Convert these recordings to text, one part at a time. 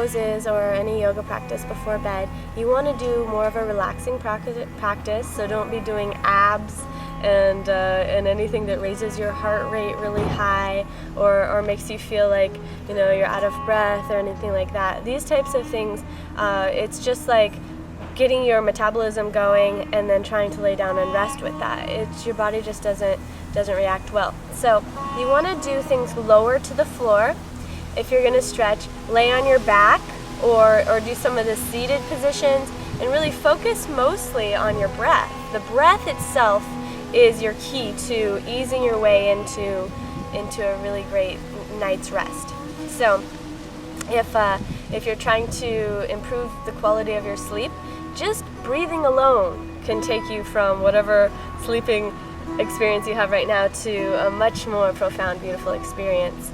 poses or any yoga practice before bed, you want to do more of a relaxing practice. So don't be doing abs and anything that raises your heart rate really high or makes you feel like you're out of breath or anything like that. These types of things, it's just like getting your metabolism going and then trying to lay down and rest with that. Your body just doesn't react well. So you want to do things lower to the floor. If you're going to stretch, lay on your back or do some of the seated positions and really focus mostly on your breath. The breath itself is your key to easing your way into a really great night's rest. So if you're trying to improve the quality of your sleep, just breathing alone can take you from whatever sleeping experience you have right now to a much more profound, beautiful experience.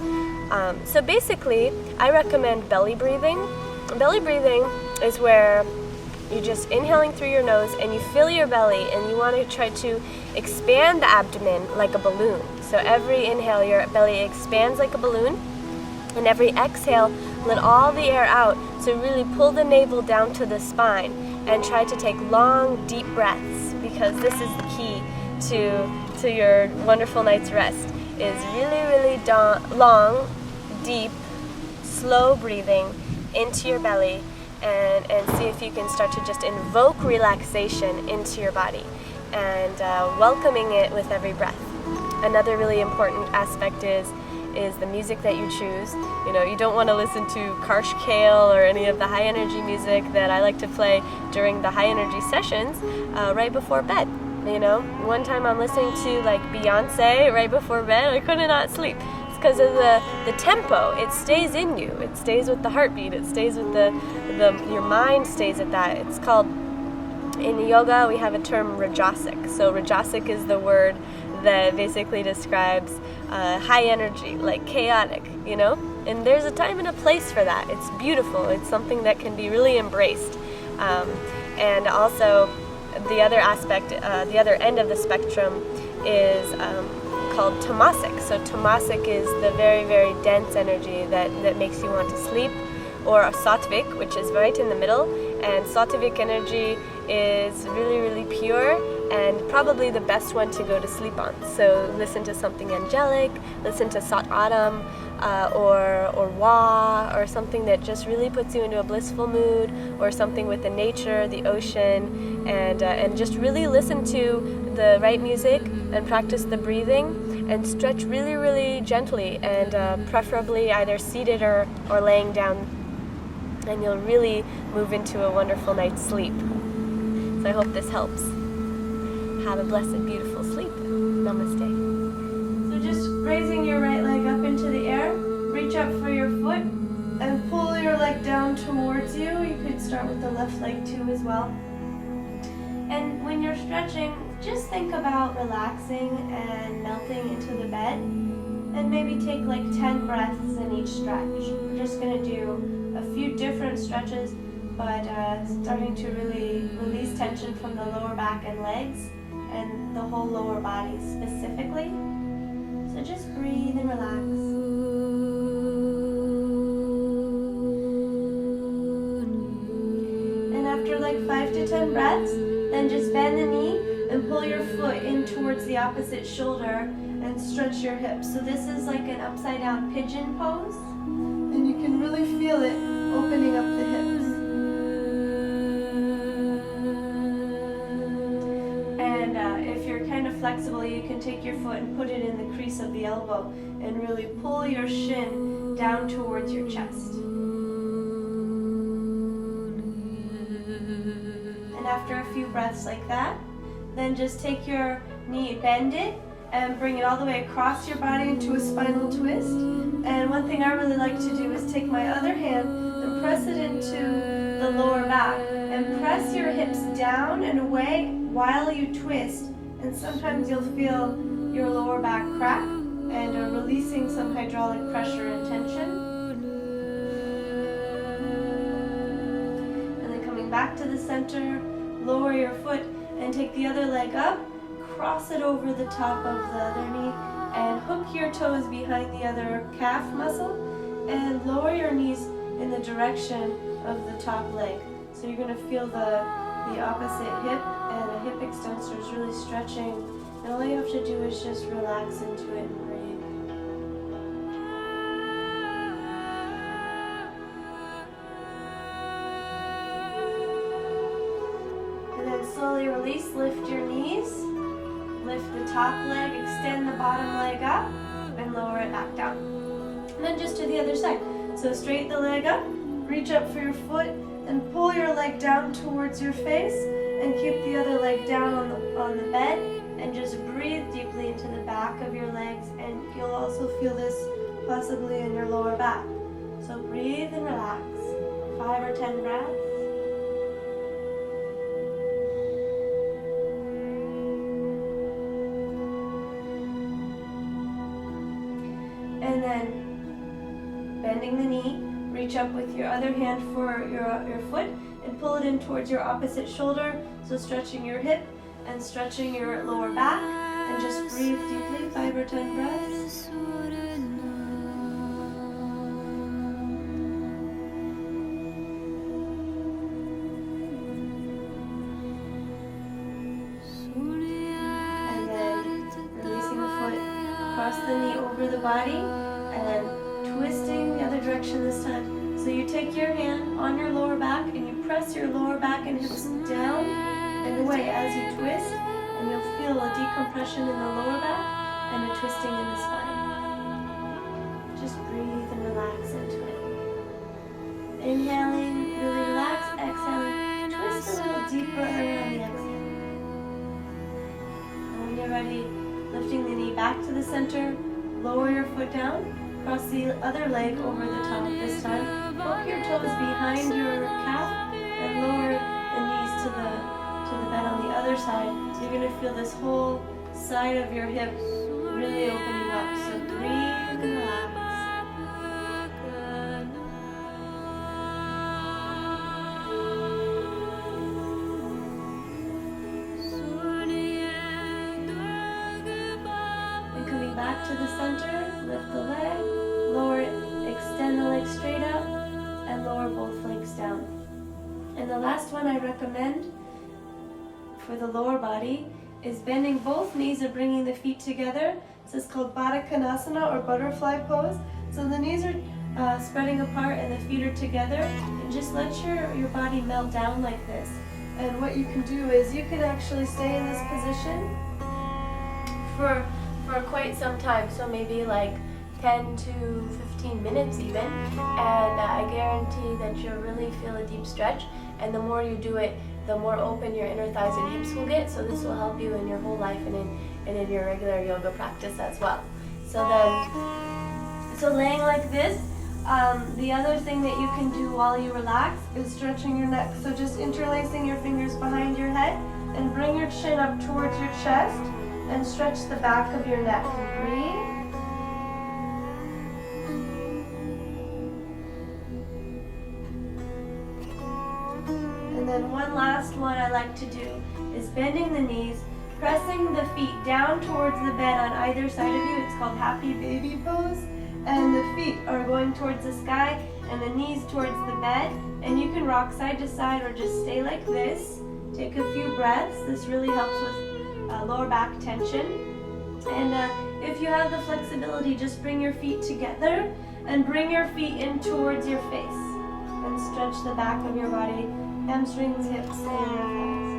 So basically, I recommend belly breathing. Belly breathing is where you're just inhaling through your nose and you fill your belly and you want to try to expand the abdomen like a balloon. So every inhale, your belly expands like a balloon, and every exhale, let all the air out. So really pull the navel down to the spine and try to take long, deep breaths, because this is the key to your wonderful night's rest, is really, really long, deep, slow breathing into your belly and see if you can start to just invoke relaxation into your body and welcoming it with every breath. Another really important aspect is the music that you choose. You don't want to listen to Karsh Kale or any of the high energy music that I like to play during the high energy sessions right before bed. One time I'm listening to like Beyonce right before bed, I could not sleep. It's because of the tempo. It stays in you. It stays with the heartbeat. It stays with your mind stays at that. It's called, in yoga we have a term rajasic. So rajasic is the word that basically describes high energy, like chaotic, and there's a time and a place for that. It's beautiful. It's something that can be really embraced. And also the other aspect, the other end of the spectrum is called tamasic. So tamasic is the very, very dense energy that makes you want to sleep, or a sattvic, which is right in the middle. And sattvic energy is really, really pure and probably the best one to go to sleep on. So listen to something angelic, listen to Sat Adam or Wah, or something that just really puts you into a blissful mood, or something with the nature, the ocean, and just really listen to the right music and practice the breathing and stretch really, really gently, and preferably either seated or laying down, and you'll really move into a wonderful night's sleep. So I hope this helps. Have a blessed, beautiful sleep. Namaste. So just raising your right leg up into the air, reach up for your foot, and pull your leg down towards you. You could start with the left leg too as well. And when you're stretching, just think about relaxing and melting into the bed. And maybe take like 10 breaths in each stretch. We're just going to do a few different stretches, but starting to really release tension from the lower back and legs and the whole lower body specifically. So just breathe and relax. And after like 5 to 10 breaths, then just bend the knee and pull your foot in towards the opposite shoulder and stretch your hips. So this is like an upside down pigeon pose, and you can really feel it opening up the hips. And if you're kind of flexible, you can take your foot and put it in the crease of the elbow and really pull your shin down towards your chest. And after a few breaths like that, then just take your knee, bend it, and bring it all the way across your body into a spinal twist. And one thing I really like to do is take my other hand and press it into the lower back and press your hips down and away while you twist. And sometimes you'll feel your lower back crack and releasing some hydraulic pressure and tension. And then coming back to the center, lower your foot and take the other leg up, cross it over the top of the other knee, and hook your toes behind the other calf muscle, and lower your knees in the direction of the top leg. So you're going to feel the opposite hip, and the hip extensor is really stretching. And all you have to do is just relax into it and breathe. And then slowly release, lift your knees, lift the top leg, extend the bottom leg up, and lower it back down. And then just to the other side. So straighten the leg up, reach up for your foot, and pull your leg down towards your face, and keep the other leg down on the bed, and just breathe deeply into the back of your legs, and you'll also feel this possibly in your lower back. So breathe and relax. 5 or 10 breaths. And then bending the knee, reach up with your other hand for your foot and pull it in towards your opposite shoulder. So stretching your hip and stretching your lower back, and just breathe deeply, 5 or 10 breaths. And then releasing the foot, cross the knee over the body, and then twisting the other direction this time. So you take your hand on your lower back and you press your lower back and hips down and away as you twist, and you'll feel a decompression in the lower back and a twisting in the spine. Just breathe and relax into it. Inhaling, really relax. Exhaling, twist a little deeper around the exhale. And when you're ready, lifting the knee back to the center, lower your foot down. Cross the other leg over the top this time. Poke your toes behind your calf and lower the knees to the bed on the other side. So you're going to feel this whole side of your hip really opening up. So breathe and relax. And coming back to the center, lift the leg. Lower it, extend the leg straight up, and lower both legs down. And the last one I recommend for the lower body is bending both knees and bringing the feet together. This is called Baddha Konasana, or butterfly pose. So the knees are spreading apart and the feet are together, and just let your body melt down like this. And what you can do is you can actually stay in this position for quite some time. So maybe like 10 to 15 minutes even, and I guarantee that you'll really feel a deep stretch, and the more you do it, the more open your inner thighs and hips will get, so this will help you in your whole life and in your regular yoga practice as well. So laying like this, the other thing that you can do while you relax is stretching your neck. So just interlacing your fingers behind your head and bring your chin up towards your chest and stretch the back of your neck. Breathe. And then one last one I like to do is bending the knees, pressing the feet down towards the bed on either side of you. It's called happy baby pose. And the feet are going towards the sky and the knees towards the bed. And you can rock side to side or just stay like this. Take a few breaths. This really helps with lower back tension. And if you have the flexibility, just bring your feet together and bring your feet in towards your face. And stretch the back of your body. Hamstrings, hips, and your thighs.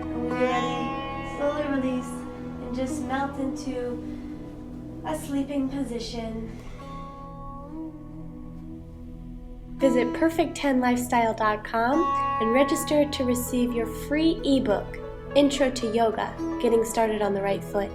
And when you're ready, slowly release and just melt into a sleeping position. Visit perfect10lifestyle.com and register to receive your free ebook, Intro to Yoga, Getting Started on the Right Foot.